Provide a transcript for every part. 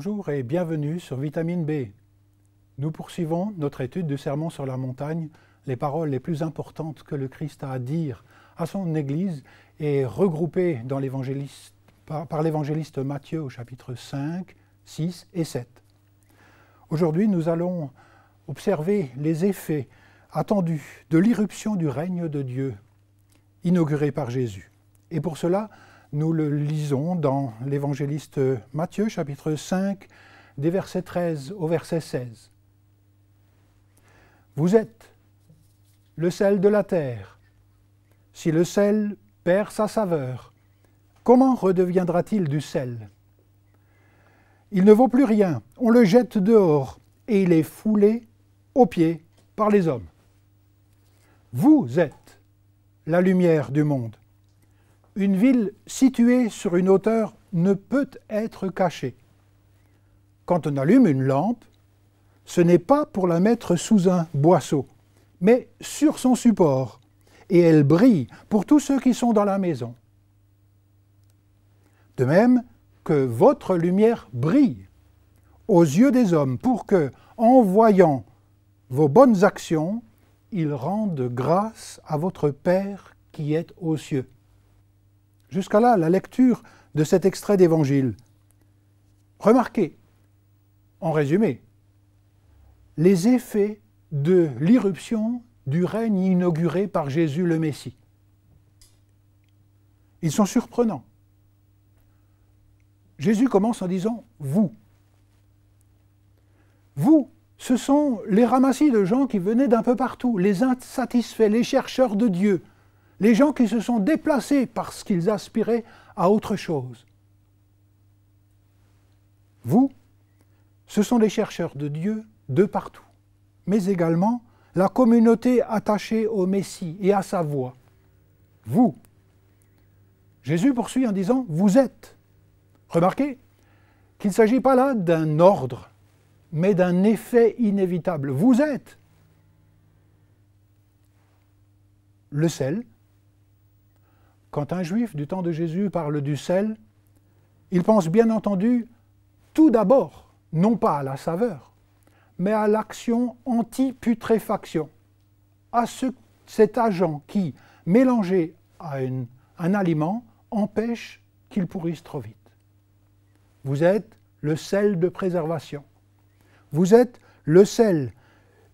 Bonjour et bienvenue sur Vitamine B. Nous poursuivons notre étude du Sermon sur la montagne, les paroles les plus importantes que le Christ a à dire à son Église et regroupées dans par l'évangéliste Matthieu au chapitre 5, 6 et 7. Aujourd'hui, nous allons observer les effets attendus de l'irruption du règne de Dieu, inauguré par Jésus. Et pour cela, nous le lisons dans l'évangéliste Matthieu, chapitre 5, des versets 13 au verset 16. Vous êtes le sel de la terre. Si le sel perd sa saveur, comment redeviendra-t-il du sel? Il ne vaut plus rien, on le jette dehors et il est foulé aux pieds par les hommes. Vous êtes la lumière du monde. Une ville située sur une hauteur ne peut être cachée. Quand on allume une lampe, ce n'est pas pour la mettre sous un boisseau, mais sur son support, et elle brille pour tous ceux qui sont dans la maison. De même que votre lumière brille aux yeux des hommes pour que, en voyant vos bonnes actions, ils rendent grâce à votre Père qui est aux cieux. Jusqu'à là, la lecture de cet extrait d'Évangile. Remarquez, en résumé, les effets de l'irruption du règne inauguré par Jésus le Messie. Ils sont surprenants. Jésus commence en disant « vous ». Vous, ce sont les ramassis de gens qui venaient d'un peu partout, les insatisfaits, les chercheurs de Dieu, les gens qui se sont déplacés parce qu'ils aspiraient à autre chose. Vous, ce sont les chercheurs de Dieu de partout, mais également la communauté attachée au Messie et à sa voix. Vous. Jésus poursuit en disant « vous êtes ». Remarquez qu'il ne s'agit pas là d'un ordre, mais d'un effet inévitable. Vous êtes le sel. Quand un juif du temps de Jésus parle du sel, il pense bien entendu tout d'abord, non pas à la saveur, mais à l'action anti-putréfaction, à cet agent qui, mélangé à un aliment, empêche qu'il pourrisse trop vite. Vous êtes le sel de préservation. Vous êtes le sel.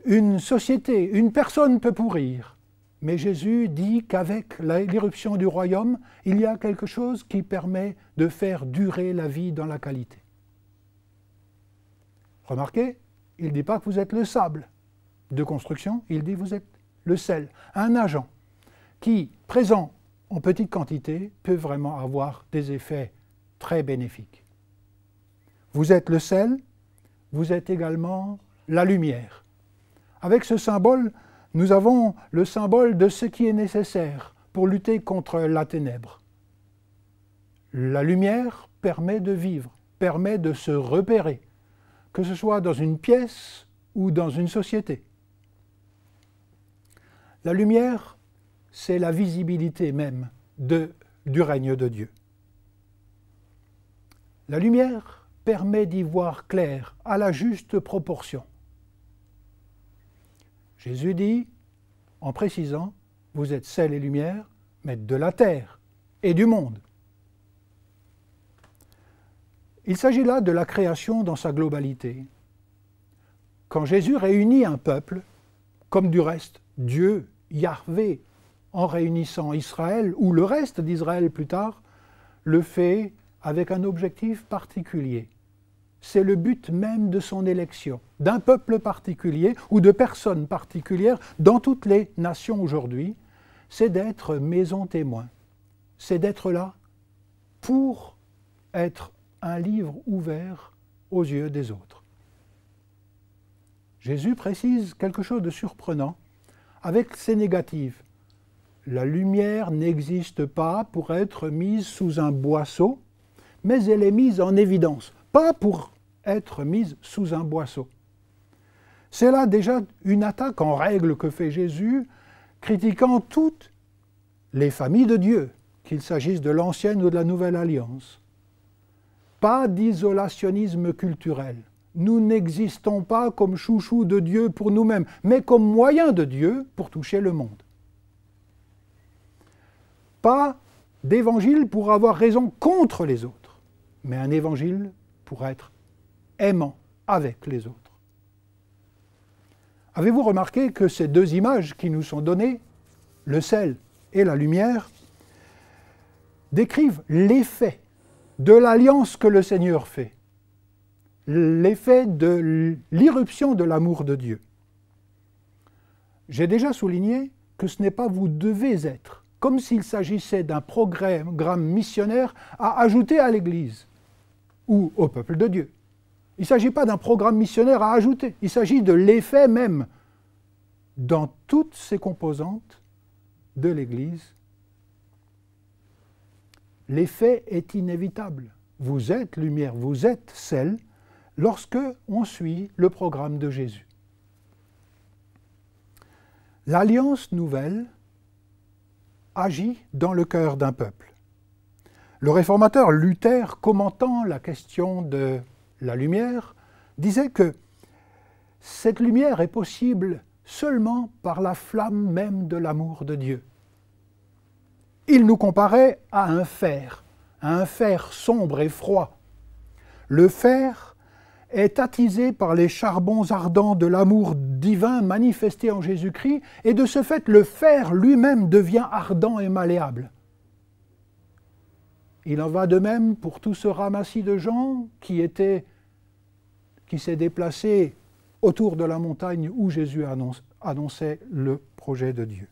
Une société, une personne peut pourrir. Mais Jésus dit qu'avec l'irruption du royaume, il y a quelque chose qui permet de faire durer la vie dans la qualité. Remarquez, il ne dit pas que vous êtes le sable de construction, il dit que vous êtes le sel, un agent qui, présent en petite quantité, peut vraiment avoir des effets très bénéfiques. Vous êtes le sel, vous êtes également la lumière. Avec ce symbole, nous avons le symbole de ce qui est nécessaire pour lutter contre la ténèbre. La lumière permet de vivre, permet de se repérer, que ce soit dans une pièce ou dans une société. La lumière, c'est la visibilité même du règne de Dieu. La lumière permet d'y voir clair, à la juste proportion. Jésus dit, en précisant, vous êtes sel et lumière, mais de la terre et du monde. Il s'agit là de la création dans sa globalité. Quand Jésus réunit un peuple, comme du reste Dieu, Yahvé, en réunissant Israël, ou le reste d'Israël plus tard, le fait avec un objectif particulier. C'est le but même de son élection, d'un peuple particulier ou de personnes particulières dans toutes les nations aujourd'hui, c'est d'être maison témoin. C'est d'être là pour être un livre ouvert aux yeux des autres. Jésus précise quelque chose de surprenant avec ses négatives. La lumière n'existe pas pour être mise sous un boisseau, mais elle est mise en évidence. Pas pour être mise sous un boisseau. C'est là déjà une attaque en règle que fait Jésus, critiquant toutes les familles de Dieu, qu'il s'agisse de l'ancienne ou de la nouvelle alliance. Pas d'isolationnisme culturel. Nous n'existons pas comme chouchou de Dieu pour nous-mêmes, mais comme moyen de Dieu pour toucher le monde. Pas d'évangile pour avoir raison contre les autres, mais un évangile pour être aimant avec les autres. Avez-vous remarqué que ces deux images qui nous sont données, le sel et la lumière, décrivent l'effet de l'alliance que le Seigneur fait, l'effet de l'irruption de l'amour de Dieu. J'ai déjà souligné que ce n'est pas vous devez être, comme s'il s'agissait d'un programme missionnaire à ajouter à l'Église ou au peuple de Dieu. Il ne s'agit pas d'un programme missionnaire à ajouter, il s'agit de l'effet même dans toutes ses composantes de l'Église. L'effet est inévitable. Vous êtes lumière, vous êtes sel, lorsque on suit le programme de Jésus. L'alliance nouvelle agit dans le cœur d'un peuple. Le réformateur Luther, commentant la question de la lumière, disait que cette lumière est possible seulement par la flamme même de l'amour de Dieu. Il nous comparait à un fer sombre et froid. Le fer est attisé par les charbons ardents de l'amour divin manifesté en Jésus-Christ, et de ce fait, le fer lui-même devient ardent et malléable. Il en va de même pour tout ce ramassis de gens qui s'est déplacé autour de la montagne où Jésus annonçait le projet de Dieu.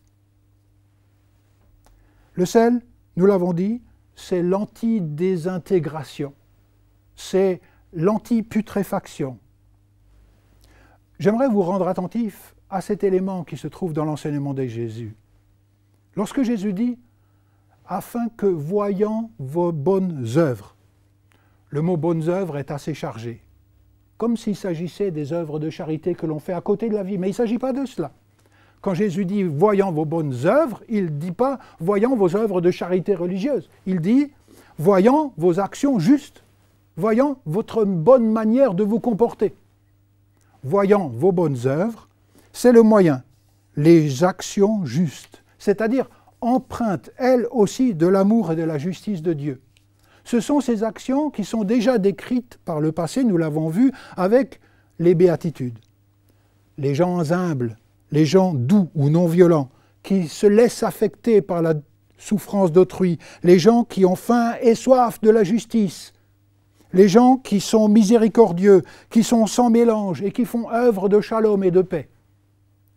Le sel, nous l'avons dit, c'est l'anti-désintégration, c'est l'anti-putréfaction. J'aimerais vous rendre attentif à cet élément qui se trouve dans l'enseignement de Jésus. Lorsque Jésus dit « afin que voyant vos bonnes œuvres », le mot « bonnes œuvres » est assez chargé, comme s'il s'agissait des œuvres de charité que l'on fait à côté de la vie, mais il ne s'agit pas de cela. Quand Jésus dit « voyant vos bonnes œuvres », il ne dit pas « voyant vos œuvres de charité religieuse ». Il dit « voyant vos actions justes, voyant votre bonne manière de vous comporter ». Voyant vos bonnes œuvres, c'est le moyen, les actions justes, c'est-à-dire empreintes, elles aussi, de l'amour et de la justice de Dieu. Ce sont ces actions qui sont déjà décrites par le passé, nous l'avons vu, avec les béatitudes. Les gens humbles, les gens doux ou non violents, qui se laissent affecter par la souffrance d'autrui, les gens qui ont faim et soif de la justice, les gens qui sont miséricordieux, qui sont sans mélange et qui font œuvre de shalom et de paix,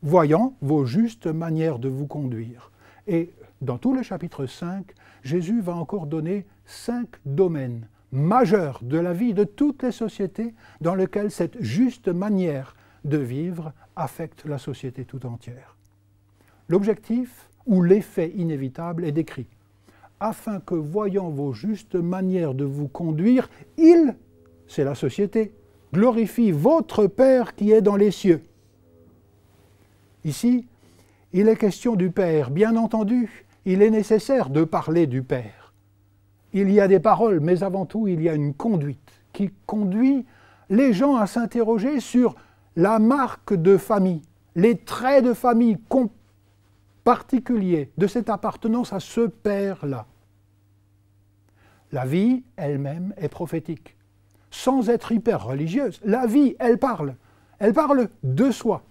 voyant vos justes manières de vous conduire. Et dans tout le chapitre 5, Jésus va encore donner 5 domaines majeurs de la vie de toutes les sociétés dans lesquels cette juste manière de vivre affecte la société tout entière. L'objectif ou l'effet inévitable est décrit. Afin que, voyant vos justes manières de vous conduire, il, c'est la société, glorifie votre Père qui est dans les cieux. Ici, il est question du Père. Bien entendu, il est nécessaire de parler du Père. Il y a des paroles, mais avant tout, il y a une conduite qui conduit les gens à s'interroger sur la marque de famille, les traits de famille particuliers de cette appartenance à ce Père-là. La vie elle-même est prophétique, sans être hyper religieuse. La vie, elle parle de soi,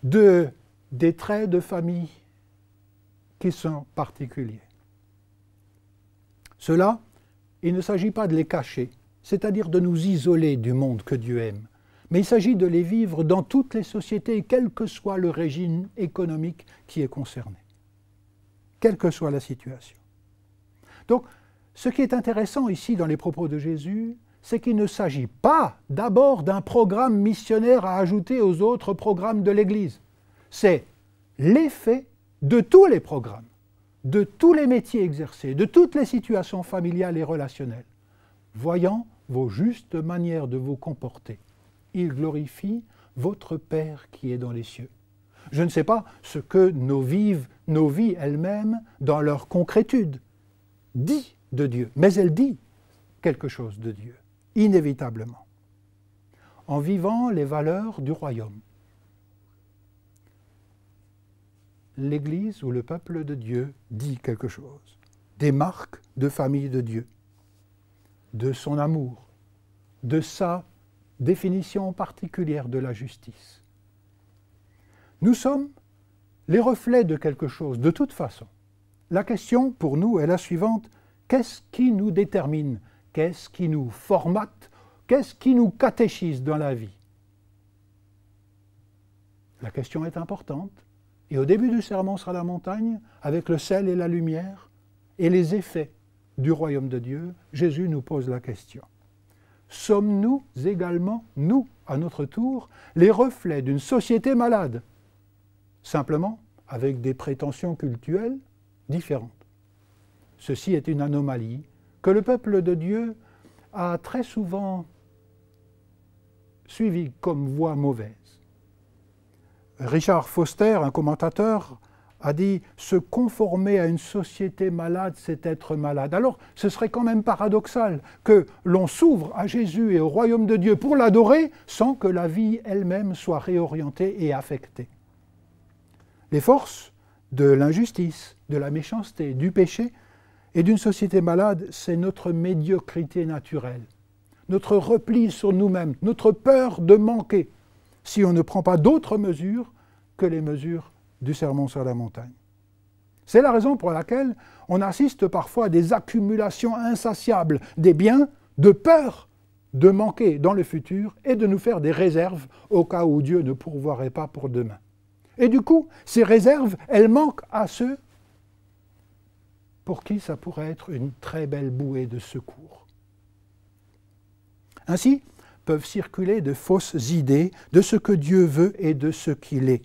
des traits de famille qui sont particuliers. Cela, il ne s'agit pas de les cacher, c'est-à-dire de nous isoler du monde que Dieu aime, mais il s'agit de les vivre dans toutes les sociétés, quel que soit le régime économique qui est concerné, quelle que soit la situation. Donc, ce qui est intéressant ici dans les propos de Jésus, c'est qu'il ne s'agit pas d'abord d'un programme missionnaire à ajouter aux autres programmes de l'Église. C'est l'effet de tous les programmes, de tous les métiers exercés, de toutes les situations familiales et relationnelles. Voyant vos justes manières de vous comporter, il glorifie votre Père qui est dans les cieux. Je ne sais pas ce que nos vies elles-mêmes, dans leur concrétude, dit de Dieu, mais elle dit quelque chose de Dieu, inévitablement, en vivant les valeurs du royaume. L'Église ou le peuple de Dieu dit quelque chose, des marques de famille de Dieu, de son amour, de sa définition particulière de la justice. Nous sommes les reflets de quelque chose, de toute façon. La question pour nous est la suivante: qu'est-ce qui nous détermine? Qu'est-ce qui nous formate? Qu'est-ce qui nous catéchise dans la vie? La question est importante. Et au début du sermon sur la montagne, avec le sel et la lumière et les effets du royaume de Dieu, Jésus nous pose la question. Sommes-nous également, nous, à notre tour, les reflets d'une société malade, simplement avec des prétentions cultuelles différentes? Ceci est une anomalie que le peuple de Dieu a très souvent suivie comme voie mauvaise. Richard Foster, un commentateur, a dit « Se conformer à une société malade, c'est être malade ». Alors, ce serait quand même paradoxal que l'on s'ouvre à Jésus et au royaume de Dieu pour l'adorer sans que la vie elle-même soit réorientée et affectée. Les forces de l'injustice, de la méchanceté, du péché et d'une société malade, c'est notre médiocrité naturelle, notre repli sur nous-mêmes, notre peur de manquer, si on ne prend pas d'autres mesures que les mesures du sermon sur la montagne. C'est la raison pour laquelle on assiste parfois à des accumulations insatiables des biens, de peur de manquer dans le futur et de nous faire des réserves au cas où Dieu ne pourvoirait pas pour demain. Et du coup, ces réserves, elles manquent à ceux pour qui ça pourrait être une très belle bouée de secours. Ainsi, peuvent circuler de fausses idées de ce que Dieu veut et de ce qu'il est.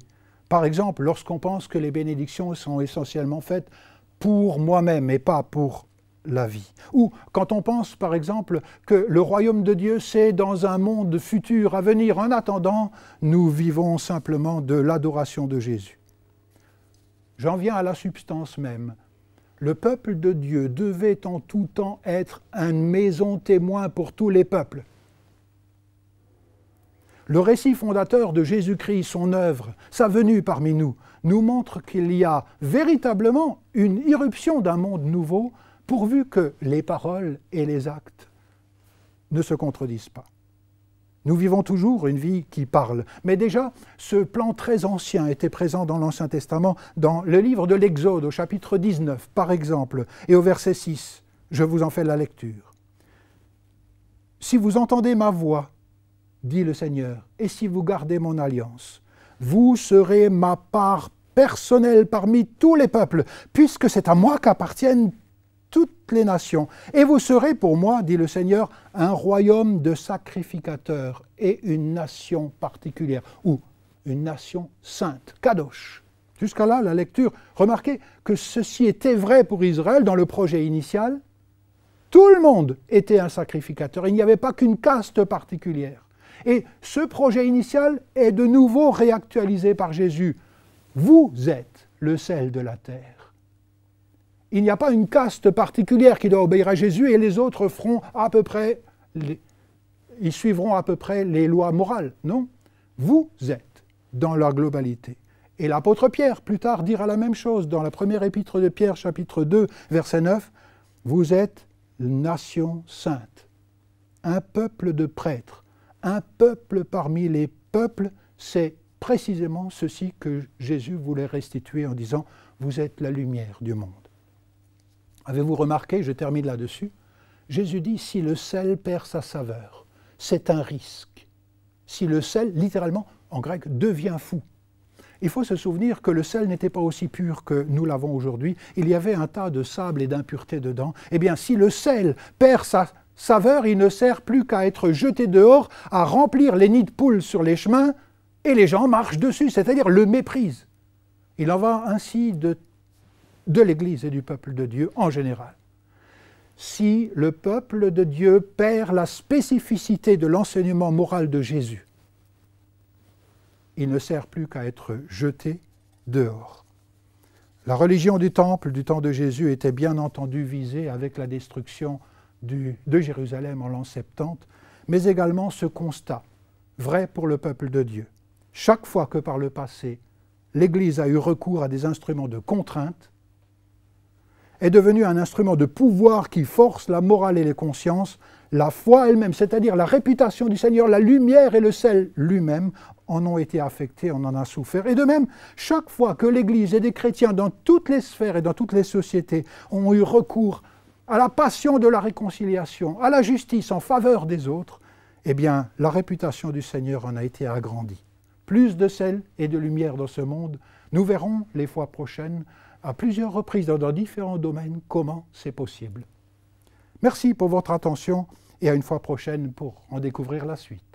Par exemple, lorsqu'on pense que les bénédictions sont essentiellement faites pour moi-même et pas pour la vie. Ou quand on pense, par exemple, que le royaume de Dieu, c'est dans un monde futur à venir. En attendant, nous vivons simplement de l'adoration de Jésus. J'en viens à la substance même. Le peuple de Dieu devait en tout temps être une maison témoin pour tous les peuples. Le récit fondateur de Jésus-Christ, son œuvre, sa venue parmi nous, nous montre qu'il y a véritablement une irruption d'un monde nouveau, pourvu que les paroles et les actes ne se contredisent pas. Nous vivons toujours une vie qui parle, mais déjà, ce plan très ancien était présent dans l'Ancien Testament, dans le livre de l'Exode, au chapitre 19, par exemple, et au verset 6, je vous en fais la lecture. « Si vous entendez ma voix, dit le Seigneur, et si vous gardez mon alliance, vous serez ma part personnelle parmi tous les peuples, puisque c'est à moi qu'appartiennent toutes les nations. Et vous serez pour moi, dit le Seigneur, un royaume de sacrificateurs et une nation particulière, ou une nation sainte, kadosh. » Jusqu'à là, la lecture, remarquez que ceci était vrai pour Israël dans le projet initial. Tout le monde était un sacrificateur, il n'y avait pas qu'une caste particulière. Et ce projet initial est de nouveau réactualisé par Jésus. Vous êtes le sel de la terre. Il n'y a pas une caste particulière qui doit obéir à Jésus et les autres feront à peu près, ils suivront à peu près les lois morales. Non, vous êtes dans la globalité. Et l'apôtre Pierre, plus tard, dira la même chose dans la première épître de Pierre, chapitre 2, verset 9. Vous êtes une nation sainte, un peuple de prêtres. Un peuple parmi les peuples, c'est précisément ceci que Jésus voulait restituer en disant « Vous êtes la lumière du monde ». Avez-vous remarqué, je termine là-dessus, Jésus dit « Si le sel perd sa saveur, c'est un risque. Si le sel, littéralement, en grec, devient fou. » Il faut se souvenir que le sel n'était pas aussi pur que nous l'avons aujourd'hui. Il y avait un tas de sable et d'impuretés dedans. Eh bien, si le sel perd sa saveur, il ne sert plus qu'à être jeté dehors, à remplir les nids de poules sur les chemins, et les gens marchent dessus, c'est-à-dire le méprisent. Il en va ainsi de l'Église et du peuple de Dieu en général. Si le peuple de Dieu perd la spécificité de l'enseignement moral de Jésus, il ne sert plus qu'à être jeté dehors. La religion du temple du temps de Jésus était bien entendu visée avec la destruction de Jérusalem en l'an 70, mais également ce constat, vrai pour le peuple de Dieu. Chaque fois que par le passé, l'Église a eu recours à des instruments de contrainte, est devenue un instrument de pouvoir qui force la morale et les consciences, la foi elle-même, c'est-à-dire la réputation du Seigneur, la lumière et le sel lui-même en ont été affectés, on en a souffert. Et de même, chaque fois que l'Église et des chrétiens dans toutes les sphères et dans toutes les sociétés ont eu recours à la passion de la réconciliation, à la justice en faveur des autres, eh bien, la réputation du Seigneur en a été agrandie. Plus de sel et de lumière dans ce monde, nous verrons les fois prochaines, à plusieurs reprises dans différents domaines, comment c'est possible. Merci pour votre attention et à une fois prochaine pour en découvrir la suite.